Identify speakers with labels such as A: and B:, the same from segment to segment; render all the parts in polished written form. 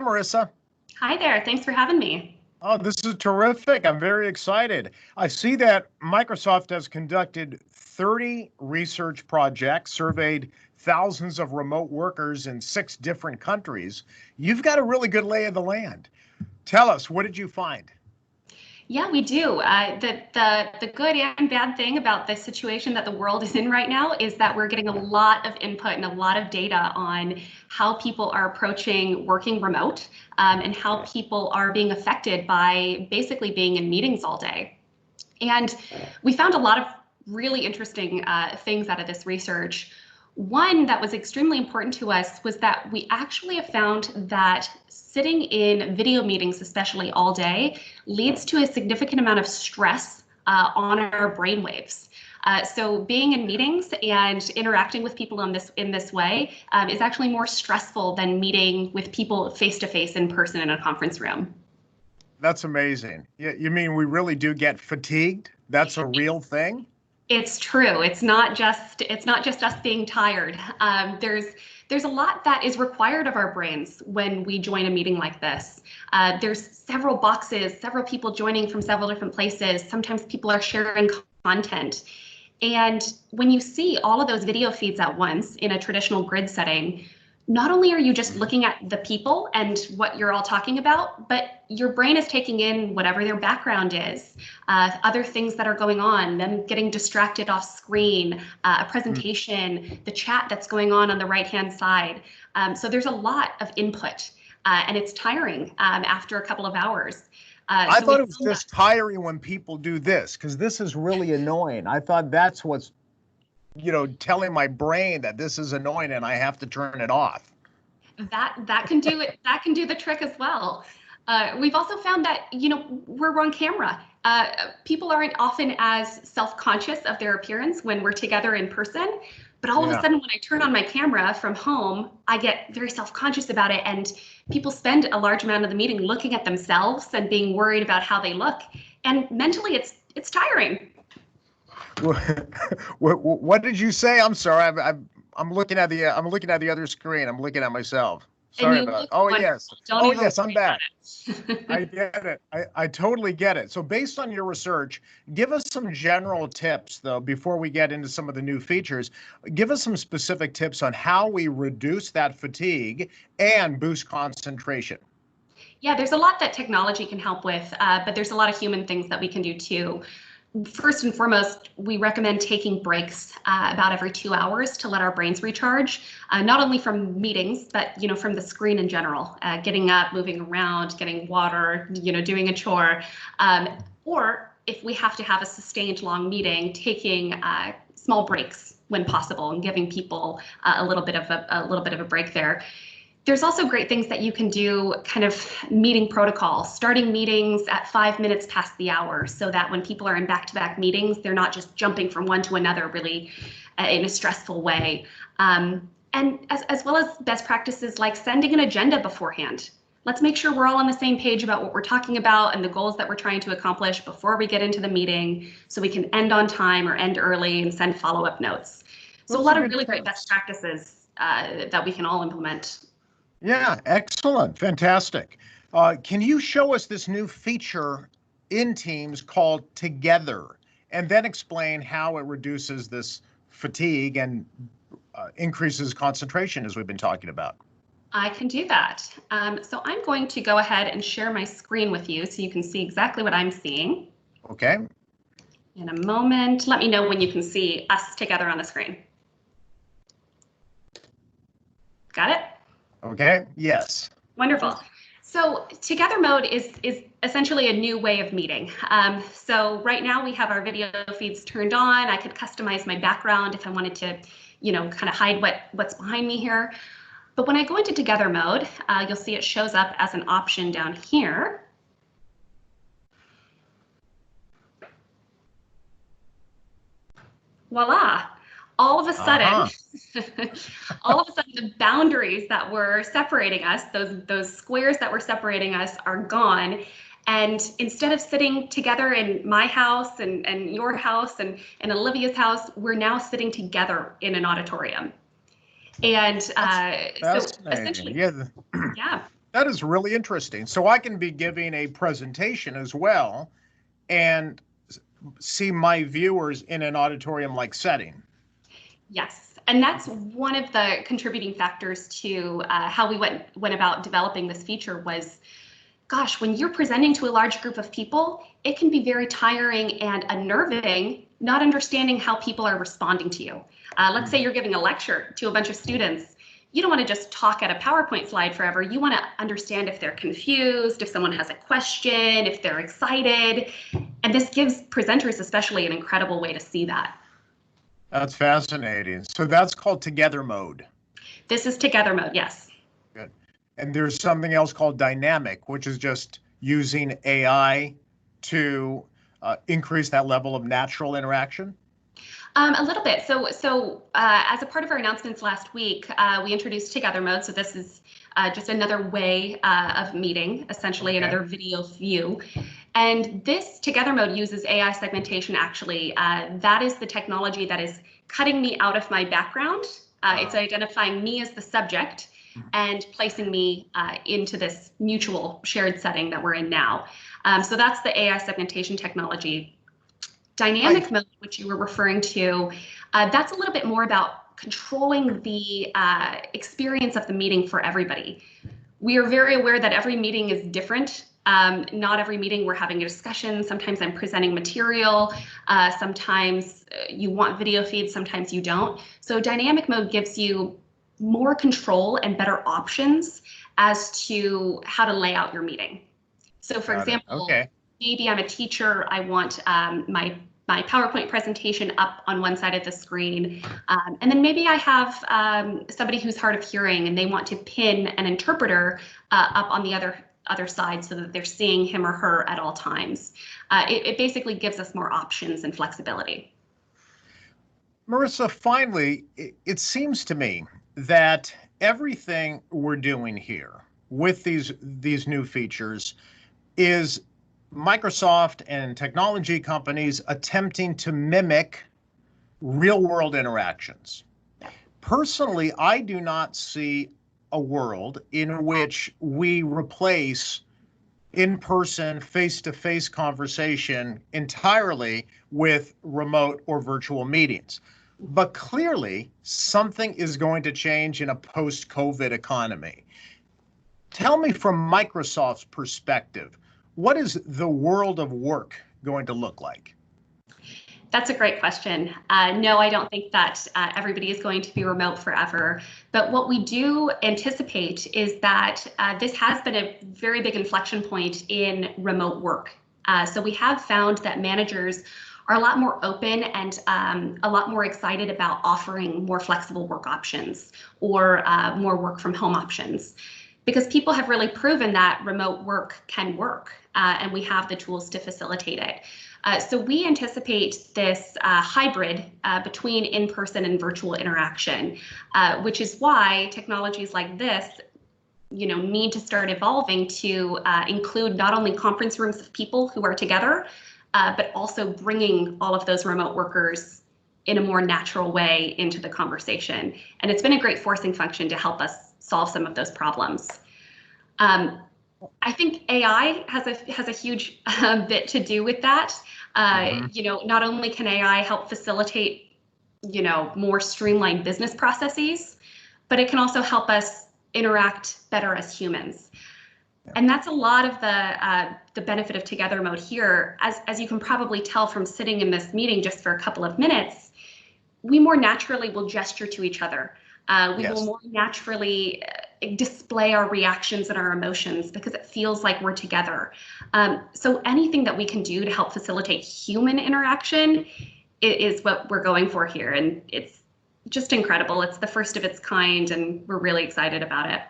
A: Marissa.
B: Hi there. Thanks for having me.
A: Oh, this is terrific. I'm very excited. I see that Microsoft has conducted 30 research projects, surveyed thousands of remote workers in 6 different countries. You've got a really good lay of the land. Tell us, what did you find?
B: Yeah, we do. The good and bad thing about the situation that the world is in right now is that we're getting a lot of input and a lot of data on how people are approaching working remote, and how people are being affected by basically being in meetings all day. And we found a lot of really interesting things out of this research. One that was extremely important to us was that we actually have found that sitting in video meetings, especially all day, leads to a significant amount of stress on our brainwaves. So being in meetings and interacting with people in this way is actually more stressful than meeting with people face to face in person in a conference room.
A: That's amazing. You mean we really do get fatigued? That's a real thing?
B: It's true. It's not just us being tired. There's a lot that is required of our brains when we join a meeting like this. There's several boxes, several people joining from several different places. Sometimes people are sharing content. And when you see all of those video feeds at once in a traditional grid setting, not only are you just looking at the people and what you're all talking about, but your brain is taking in whatever their background is, other things that are going on, them getting distracted off screen, a presentation, the chat that's going on the right-hand side. So there's a lot of input, and it's tiring after a couple of hours.
A: I thought it was just tiring when people do this, because this is really annoying. I thought that's what's telling my brain that this is annoying and I have to turn it off.
B: That can do it. That can do the trick as well. We've also found that we're on camera. People aren't often as self-conscious of their appearance when we're together in person, but all of a sudden when I turn on my camera from home, I get very self-conscious about it, and people spend a large amount of the meeting looking at themselves and being worried about how they look, and mentally it's tiring.
A: What did you say? I'm sorry. I'm looking at the other screen. I'm looking at myself. Sorry about. Oh yes. Oh yes, I'm back. I get it. I totally get it. So based on your research, give us some general tips though before we get into some of the new features. Give us some specific tips on how we reduce that fatigue and boost concentration.
B: Yeah, there's a lot that technology can help with, but there's a lot of human things that we can do too. First and foremost, we recommend taking breaks about every 2 hours to let our brains recharge, not only from meetings, but from the screen in general, getting up, moving around, getting water, doing a chore, or if we have to have a sustained long meeting, taking small breaks when possible and giving people a little bit of a break there. There's also great things that you can do, kind of meeting protocol, starting meetings at 5 minutes past the hour, so that when people are in back-to-back meetings, they're not just jumping from one to another really in a stressful way. And as well as best practices like sending an agenda beforehand. Let's make sure we're all on the same page about what we're talking about and the goals that we're trying to accomplish before we get into the meeting, so we can end on time or end early and send follow-up notes. So a lot of really great best practices that we can all implement.
A: Yeah, excellent. Fantastic. Can you show us this new feature in Teams called Together, and then explain how it reduces this fatigue and increases concentration as we've been talking about?
B: I can do that. So I'm going to go ahead and share my screen with you so you can see exactly what I'm seeing.
A: Okay.
B: In a moment, let me know when you can see us together on the screen. Got it?
A: Okay, yes.
B: Wonderful. So Together mode is essentially a new way of meeting. So right now we have our video feeds turned on. I could customize my background if I wanted to, kind of hide what's behind me here. But when I go into Together mode, you'll see it shows up as an option down here. Voila. All of a sudden, the boundaries that were separating us, those squares that were separating us, are gone. And instead of sitting together in my house and your house and Olivia's house, we're now sitting together in an auditorium. And so essentially, yeah.
A: That is really interesting. So I can be giving a presentation as well and see my viewers in an auditorium-like setting.
B: Yes, and that's one of the contributing factors to how we went about developing this feature was, gosh, when you're presenting to a large group of people, it can be very tiring and unnerving, not understanding how people are responding to you. Let's say you're giving a lecture to a bunch of students. You don't want to just talk at a PowerPoint slide forever. You want to understand if they're confused, if someone has a question, if they're excited. And this gives presenters especially an incredible way to see that.
A: That's fascinating. So that's called together mode.
B: This is together mode, yes.
A: Good. And there's something else called dynamic, which is just using AI to increase that level of natural interaction?
B: A little bit. So as a part of our announcements last week, we introduced Together Mode. So this is just another way of meeting, essentially another video view. And this Together Mode uses AI segmentation, actually. That is the technology that is cutting me out of my background. It's identifying me as the subject and placing me into this mutual shared setting that we're in now. So that's the AI segmentation technology. Dynamic mode, which you were referring to, that's a little bit more about controlling the experience of the meeting for everybody. We are very aware that every meeting is different. Not every meeting we're having a discussion. Sometimes I'm presenting material. Sometimes you want video feeds, sometimes you don't. So dynamic mode gives you more control and better options as to how to lay out your meeting. So for example, maybe I'm a teacher, I want my PowerPoint presentation up on one side of the screen. And then maybe I have somebody who's hard of hearing and they want to pin an interpreter up on the other side so that they're seeing him or her at all times. It basically gives us more options and flexibility.
A: Marissa, finally, it seems to me that everything we're doing here with these new features is Microsoft and technology companies attempting to mimic real-world interactions. Personally, I do not see a world in which we replace in-person, face-to-face conversation entirely with remote or virtual meetings. But clearly, something is going to change in a post-COVID economy. Tell me from Microsoft's perspective, what is the world of work going to look like?
B: That's a great question. No, I don't think that everybody is going to be remote forever. But what we do anticipate is that this has been a very big inflection point in remote work. So we have found that managers are a lot more open and a lot more excited about offering more flexible work options or more work from home options, because people have really proven that remote work can work and we have the tools to facilitate it. So we anticipate this hybrid between in-person and virtual interaction, which is why technologies like this, need to start evolving to include not only conference rooms of people who are together, but also bringing all of those remote workers in a more natural way into the conversation. And it's been a great forcing function to help us solve some of those problems. I think AI has a huge bit to do with that. Not only can AI help facilitate, more streamlined business processes, but it can also help us interact better as humans. And that's a lot of the benefit of Together Mode here. As you can probably tell from sitting in this meeting just for a couple of minutes, we more naturally will gesture to each other. We will more naturally display our reactions and our emotions because it feels like we're together. So anything that we can do to help facilitate human interaction is what we're going for here. And it's just incredible. It's the first of its kind, and we're really excited about it.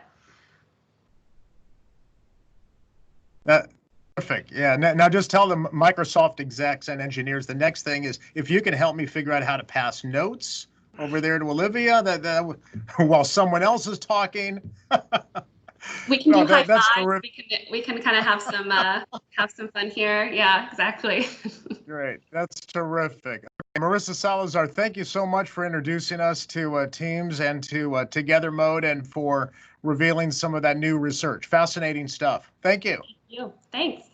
A: Perfect. Yeah. Now just tell the Microsoft execs and engineers, the next thing is if you can help me figure out how to pass notes over there to Olivia that while someone else is talking.
B: We can do high fives. We can kind of have some fun here. Yeah, exactly.
A: Great. That's terrific. Marissa Salazar, thank you so much for introducing us to Teams and to Together Mode, and for revealing some of that new research. Fascinating stuff. Thank you.
B: Thank you. Thanks.